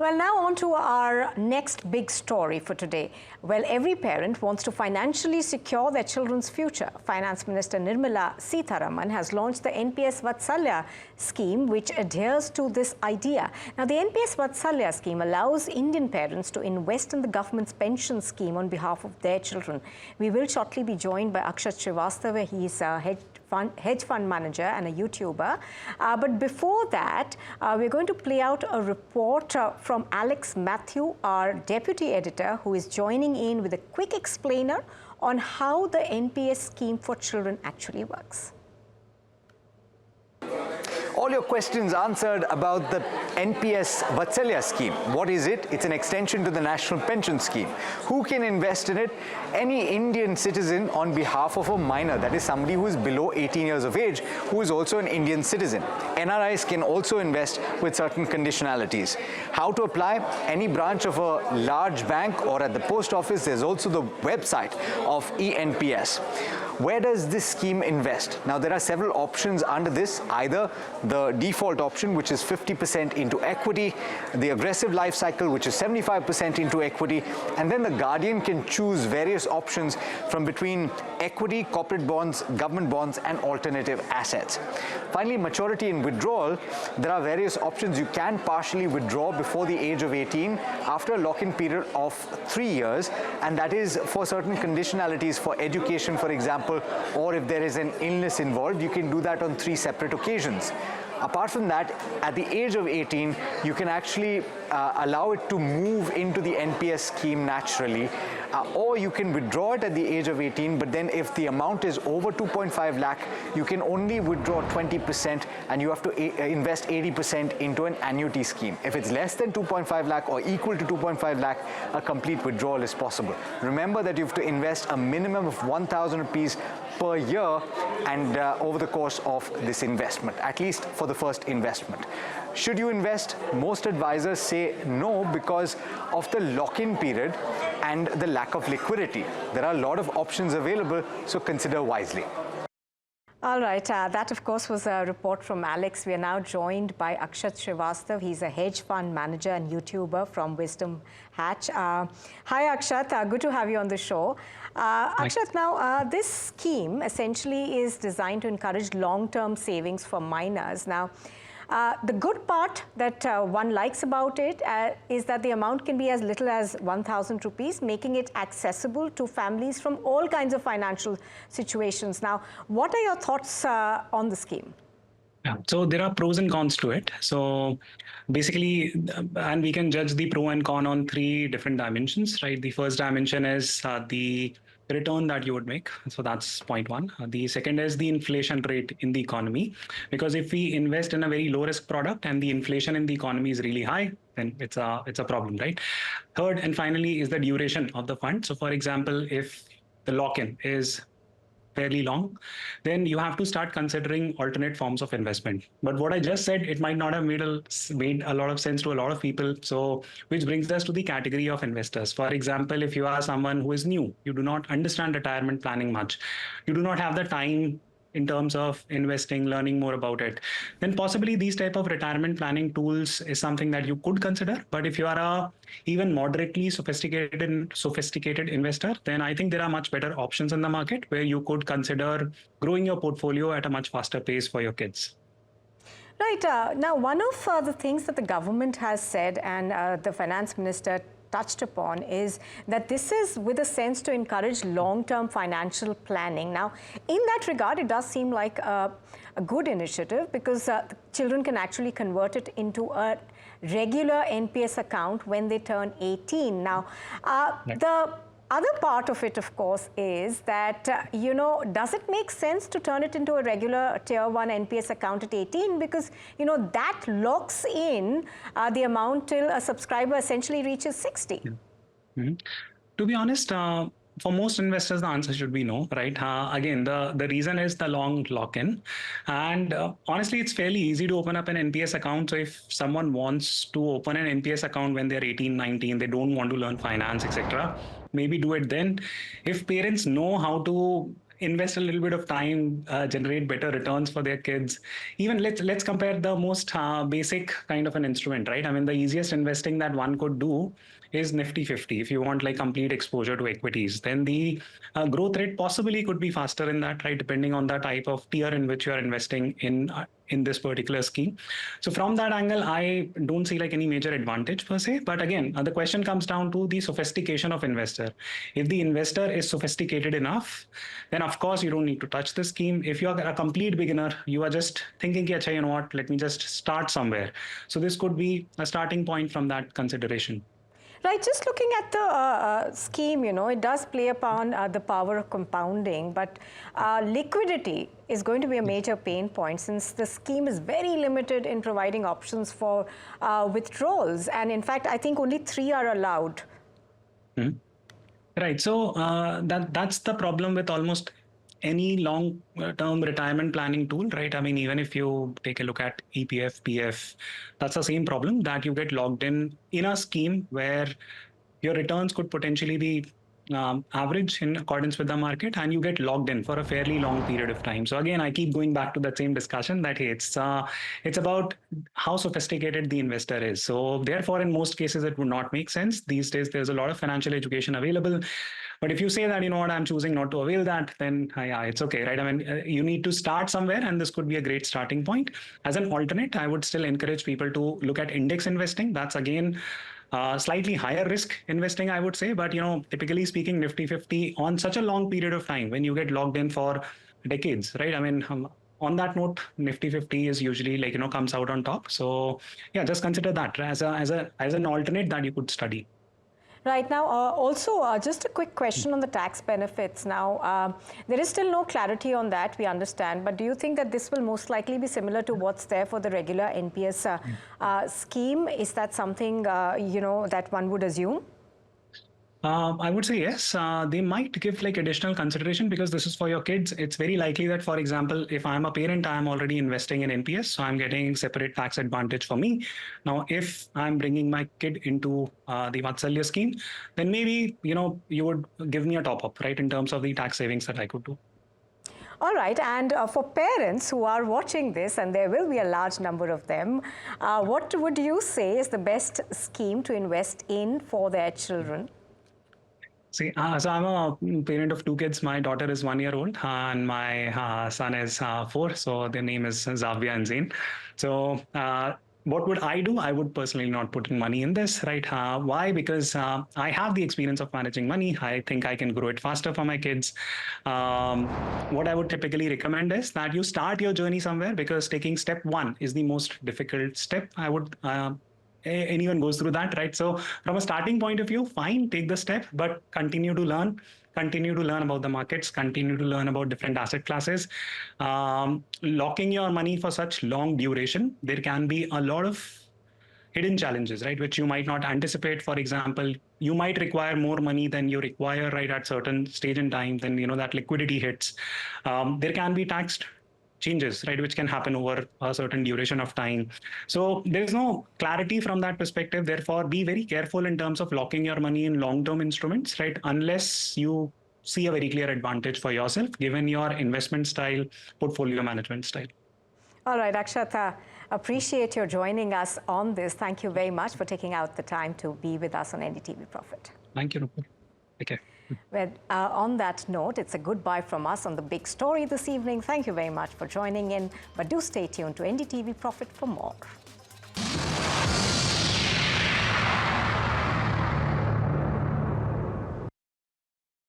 Well, now on to our next big story for today. Well, every parent wants to financially secure their children's future. Finance Minister Nirmala Sitharaman has launched the NPS Vatsalya scheme, which adheres to this idea. Now, the NPS Vatsalya scheme allows Indian parents to invest in the government's pension scheme on behalf of their children. We will shortly be joined by Akshat Srivastava. He is a hedge fund manager and a YouTuber. But before that, we're going to play out a report from Alex Matthew, our deputy editor, who is joining in with a quick explainer on how the NPS scheme for children actually works. All your questions answered about the NPS Vatsalya scheme. What is it? It's an extension to the National Pension Scheme. Who can invest in it? Any Indian citizen on behalf of a minor, that is somebody who is below 18 years of age, who is also an Indian citizen. NRIs can also invest with certain conditionalities. How to apply? Any branch of a large bank or at the post office. There's also the website of eNPS. Where does this scheme invest? Now, there are several options under this. Either the default option, which is 50% into equity, the aggressive life cycle, which is 75% into equity, and then the guardian can choose various options from between equity, corporate bonds, government bonds, and alternative assets. Finally, maturity and withdrawal. There are various options. You can partially withdraw before the age of 18 after a lock-in period of 3 years, and that is for certain conditionalities for education, for example, or if there is an illness involved, you can do that on 3 separate occasions. Apart from that, at the age of 18, you can actually allow it to move into the NPS scheme naturally, or you can withdraw it at the age of 18, but then if the amount is over 2.5 lakh, you can only withdraw 20% and you have to invest 80% into an annuity scheme. If it's less than 2.5 lakh or equal to 2.5 lakh, a complete withdrawal is possible. Remember that you have to invest a minimum of 1,000 rupees per year and over the course of this investment, at least for the first investment. Should you invest? Most advisors say no because of the lock-in period and the lack of liquidity. There are a lot of options available, so consider wisely. All right, that of course was a report from Alex. We are now joined by Akshat Srivastava. He's a hedge fund manager and YouTuber from Wisdom Hatch. Hi Akshat, good to have you on the show. Akshat, now this scheme essentially is designed to encourage long-term savings for minors. Now, the good part that one likes about it is that the amount can be as little as 1,000 rupees, making it accessible to families from all kinds of financial situations. Now, what are your thoughts on the scheme? Yeah, so there are pros and cons to it. So basically, and we can judge the pro and con on 3 different dimensions, right? The first dimension is the return that you would make. So that's point 1. The second is the inflation rate in the economy, because if we invest in a very low risk product and the inflation in the economy is really high, then it's a problem, right? Third and finally is the duration of the fund. So for example, if the lock-in is fairly long, then you have to start considering alternate forms of investment. But what I just said, it might not have made a lot of sense to a lot of people. So, which brings us to the category of investors. For example, if you are someone who is new, you do not understand retirement planning much, you do not have the time in terms of investing, learning more about it, then possibly these type of retirement planning tools is something that you could consider. But if you are a even moderately sophisticated investor, then I think there are much better options in the market where you could consider growing your portfolio at a much faster pace for your kids. Right. Now, one of the things that the government has said and the finance minister touched upon is that this is with a sense to encourage long-term financial planning. Now, in that regard, it does seem like a good initiative because children can actually convert it into a regular NPS account when they turn 18. Now, the other part of it, of course, is that, you know, does it make sense to turn it into a regular Tier 1 NPS account at 18? Because, you know, that locks in the amount till a subscriber essentially reaches 60. Mm-hmm. To be honest, for most investors, the answer should be no, right? Again, the reason is the long lock-in. And honestly, it's fairly easy to open up an NPS account. So if someone wants to open an NPS account when they're 18, 19, they don't want to learn finance, etc., maybe do it then. If parents know how to invest a little bit of time, generate better returns for their kids. Even let's compare the most basic kind of an instrument, right? I mean, the easiest investing that one could do is Nifty 50. If you want like complete exposure to equities, then the growth rate possibly could be faster in that, right? Depending on the type of tier in which you are investing in this particular scheme. So from that angle, I don't see like any major advantage per se. But again, the question comes down to the sophistication of investor. If the investor is sophisticated enough, then of course you don't need to touch the scheme. If you are a complete beginner, you are just thinking, "Acha, you know what, let me just start somewhere." So this could be a starting point from that consideration. Right, just looking at the scheme, it does play upon the power of compounding, but liquidity is going to be a major pain point since the scheme is very limited in providing options for withdrawals. And in fact, I think only 3 are allowed. Mm-hmm. Right. So that's the problem with almost any long-term retirement planning tool, right? I mean, even if you take a look at EPF, PF, that's the same problem, that you get logged in a scheme where your returns could potentially be average in accordance with the market, and you get logged in for a fairly long period of time. So again, I keep going back to that same discussion that hey, it's about how sophisticated the investor is. So therefore, in most cases, it would not make sense. These days, there's a lot of financial education available. But if you say that, you know what, I'm choosing not to avail that, then yeah, it's okay, right? I mean, you need to start somewhere, and this could be a great starting point. As an alternate, I would still encourage people to look at index investing. That's again, slightly higher risk investing, I would say. But, typically speaking, Nifty 50 on such a long period of time, when you get logged in for decades, right? I mean, on that note, Nifty 50 is usually like, comes out on top. So yeah, just consider that as an alternate that you could study. Right now, also just a quick question on the tax benefits. Now, there is still no clarity on that, we understand, but do you think that this will most likely be similar to what's there for the regular NPS scheme? Is that something, that one would assume? I would say yes. They might give like additional consideration because this is for your kids. It's very likely that, for example, if I'm a parent, I'm already investing in NPS, so I'm getting separate tax advantage for me. Now, if I'm bringing my kid into the Vatsalya scheme, then maybe, you would give me a top up, right, in terms of the tax savings that I could do. All right, and for parents who are watching this, and there will be a large number of them, what would you say is the best scheme to invest in for their children? See, so I'm a parent of 2 kids. My daughter is 1 year old and my son is 4. So their name is Zavia and Zain. So what would I do? I would personally not put in money in this, right? Why? Because I have the experience of managing money. I think I can grow it faster for my kids. What I would typically recommend is that you start your journey somewhere, because taking step 1 is the most difficult step. I would anyone goes through that, right? So from a starting point of view, fine, take the step, but continue to learn about the markets, continue to learn about different asset classes. Locking your money for such long duration, there can be a lot of hidden challenges, right, which you might not anticipate. For example, you might require more money than you require right at certain stage in time. Then, that liquidity hits. There can be tax changes, right, which can happen over a certain duration of time. So there is no clarity from that perspective. Therefore, be very careful in terms of locking your money in long-term instruments, right, unless you see a very clear advantage for yourself, given your investment style, portfolio management style. All right, Akshat, appreciate your joining us on this. Thank you very much for taking out the time to be with us on NDTV Profit. Thank you, Rupal. Take care. Well, on that note, it's a goodbye from us on the big story this evening. Thank you very much for joining in, but do stay tuned to NDTV Profit for more.